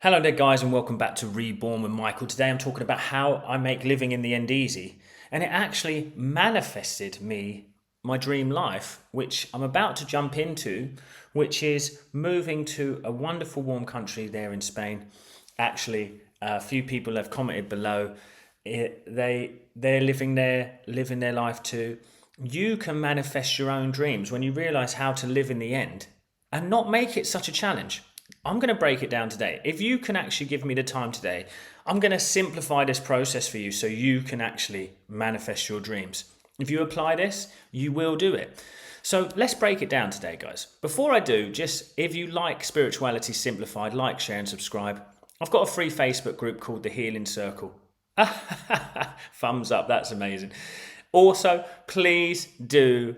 Hello there guys and welcome back to Reborn with Michael. Today I'm talking about how I make living in the end easy, and it actually manifested my dream life, which I'm about to jump into, which is moving to a wonderful warm country there in Spain. Actually, a few people have commented below. They're living their life too. You can manifest your own dreams when you realize how to live in the end and not make it such a challenge. I'm going to break it down today. If you can actually give me the time today, I'm going to simplify this process for you so you can actually manifest your dreams. If you apply this, you will do it. So let's break it down today, guys. Before I do, just if you like Spirituality Simplified, like, share and subscribe. I've got a free Facebook group called The Healing Circle. Thumbs up, that's amazing. Also, please do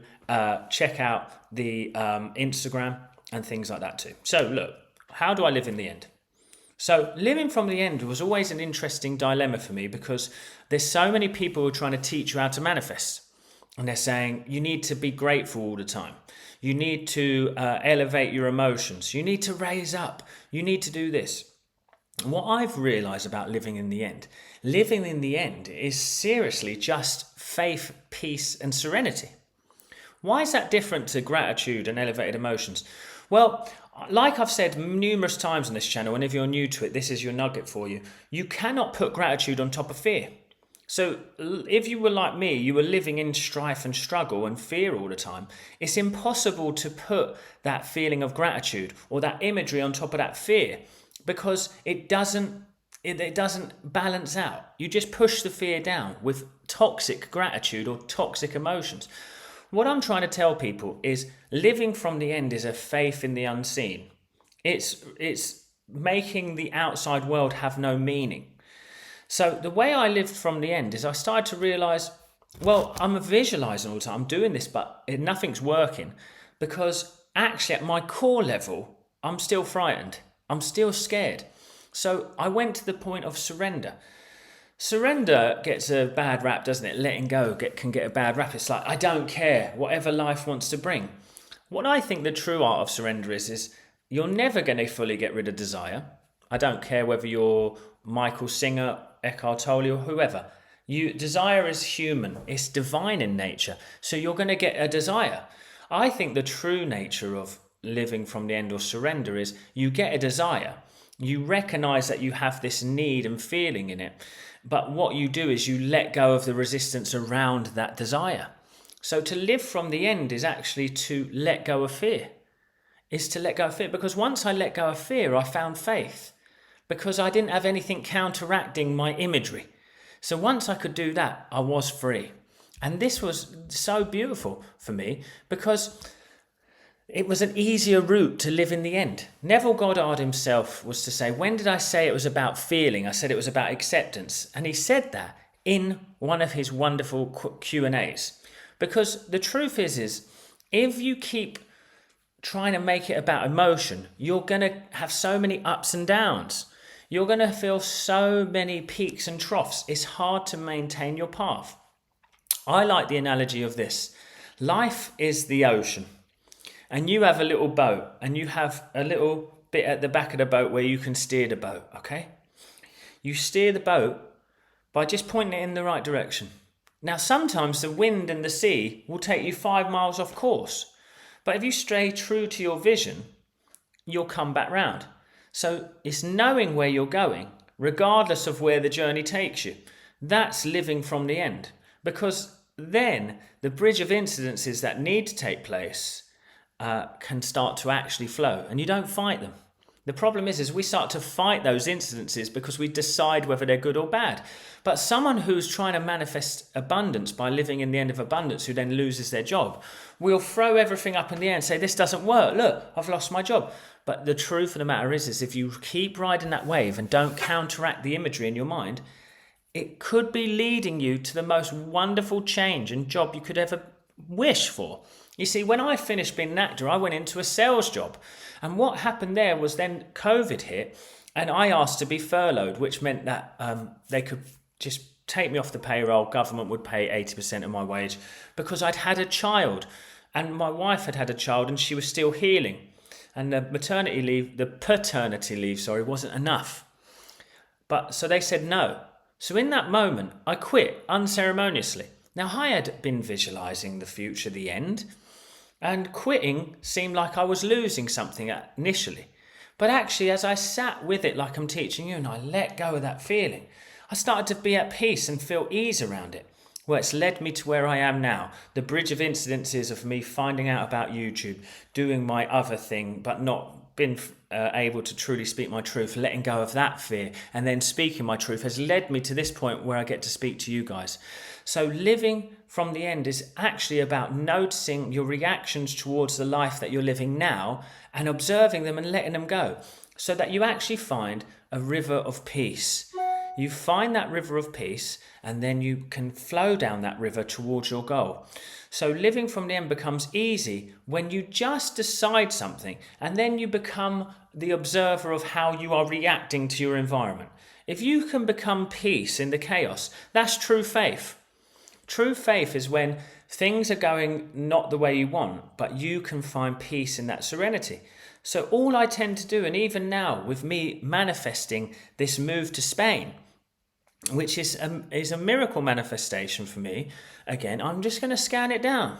check out the Instagram and things like that too. So look, how do I live in the end? So living from the end was always an interesting dilemma for me because there's so many people who are trying to teach you how to manifest. And they're saying you need to be grateful all the time. You need to elevate your emotions. You need to raise up. You need to do this. And what I've realized about living in the end is seriously just faith, peace and serenity. Why is that different to gratitude and elevated emotions? Well, like I've said numerous times on this channel, and if you're new to it, this is your nugget for you. You cannot put gratitude on top of fear. So if you were like me, you were living in strife and struggle and fear all the time, it's impossible to put that feeling of gratitude or that imagery on top of that fear because it doesn't balance out. You just push the fear down with toxic gratitude or toxic emotions. What I'm trying to tell people is living from the end is a faith in the unseen. It's making the outside world have no meaning. So the way I lived from the end is I started to realize, well, I'm visualizing all the time. I'm doing this, but nothing's working because actually at my core level, I'm still frightened. I'm still scared. So I went to the point of surrender. Surrender gets a bad rap, doesn't it? Letting go can get a bad rap. It's like, I don't care, whatever life wants to bring. What I think the true art of surrender is you're never going to fully get rid of desire. I don't care whether you're Michael Singer, Eckhart Tolle or whoever. Desire is human. It's divine in nature. So you're going to get a desire. I think the true nature of living from the end or surrender is you get a desire. You recognize that you have this need and feeling in it. But what you do is you let go of the resistance around that desire. So to live from the end is actually to let go of fear. It's to let go of fear. Because once I let go of fear, I found faith. Because I didn't have anything counteracting my imagery. So once I could do that, I was free. And this was so beautiful for me because it was an easier route to live in the end. Neville Goddard himself was to say, when did I say it was about feeling? I said it was about acceptance. And he said that in one of his wonderful Q&As. Because the truth is if you keep trying to make it about emotion, you're going to have so many ups and downs. You're going to feel so many peaks and troughs. It's hard to maintain your path. I like the analogy of this. Life is the ocean. And you have a little boat and you have a little bit at the back of the boat where you can steer the boat, okay? You steer the boat by just pointing it in the right direction. Now, sometimes the wind and the sea will take you 5 miles off course. But if you stay true to your vision, you'll come back round. So it's knowing where you're going, regardless of where the journey takes you. That's living from the end. Because then the bridge of incidences that need to take place can start to actually flow and you don't fight them. The problem is we start to fight those incidences because we decide whether they're good or bad. But someone who's trying to manifest abundance by living in the end of abundance who then loses their job will throw everything up in the air and say, this doesn't work. Look, I've lost my job. But the truth of the matter is if you keep riding that wave and don't counteract the imagery in your mind, it could be leading you to the most wonderful change and job you could ever wish for. You see, when I finished being an actor, I went into a sales job. And what happened there was then COVID hit and I asked to be furloughed, which meant that they could just take me off the payroll. Government would pay 80% of my wage because I'd had a child and my wife had had a child and she was still healing. and the paternity leave, sorry, wasn't enough. But so they said no. So in that moment, I quit unceremoniously. Now I had been visualizing the future, the end, and quitting seemed like I was losing something initially. But actually, as I sat with it like I'm teaching you and I let go of that feeling, I started to be at peace and feel ease around it. Well, it's led me to where I am now. The bridge of incidences of me finding out about YouTube, doing my other thing, but not been able to truly speak my truth, letting go of that fear, and then speaking my truth has led me to this point where I get to speak to you guys. So living from the end is actually about noticing your reactions towards the life that you're living now and observing them and letting them go, so that you actually find a river of peace. You find that river of peace, and then you can flow down that river towards your goal. So living from the end becomes easy when you just decide something, and then you become the observer of how you are reacting to your environment. If you can become peace in the chaos, that's true faith. True faith is when things are going not the way you want, but you can find peace in that serenity. So all I tend to do, and even now with me manifesting this move to Spain, which is a miracle manifestation for me, again, I'm just going to scan it down.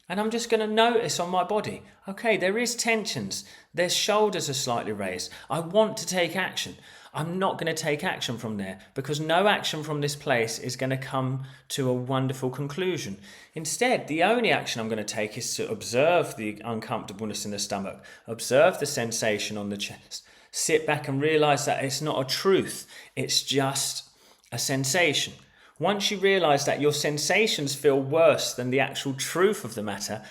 And I'm just going to notice on my body, okay, there is tensions. Their shoulders are slightly raised. I want to take action. I'm not going to take action from there because no action from this place is going to come to a wonderful conclusion. Instead, the only action I'm going to take is to observe the uncomfortableness in the stomach, observe the sensation on the chest, sit back and realize that it's not a truth. It's just a sensation. Once you realize that your sensations feel worse than the actual truth of the matter,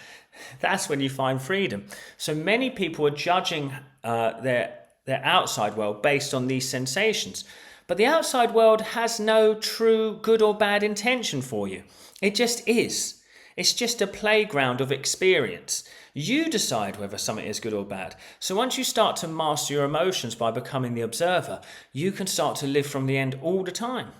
that's when you find freedom. So many people are judging their outside world based on these sensations. But the outside world has no true good or bad intention for you. It just is. It's just a playground of experience. You decide whether something is good or bad. So once you start to master your emotions by becoming the observer, you can start to live from the end all the time.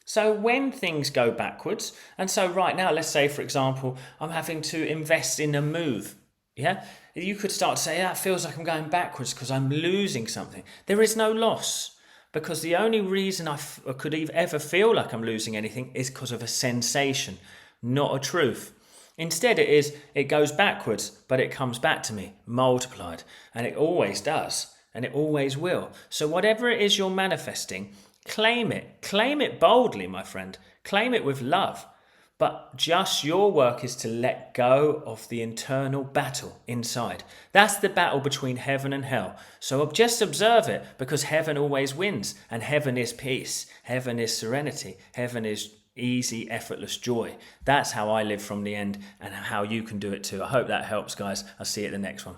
So when things go backwards, and so right now, let's say, for example, I'm having to invest in a move. Yeah, you could start to say, that feels like I'm going backwards because I'm losing something. There is no loss, because the only reason I could ever feel like I'm losing anything is because of a sensation, not a truth. Instead, it goes backwards, but it comes back to me multiplied, and it always does, and it always will. So whatever it is you're manifesting, claim it boldly, my friend, claim it with love. But just your work is to let go of the internal battle inside. That's the battle between heaven and hell. So just observe it, because heaven always wins, and heaven is peace. Heaven is serenity. Heaven is easy, effortless joy. That's how I live from the end, and how you can do it too. I hope that helps, guys. I'll see you at the next one.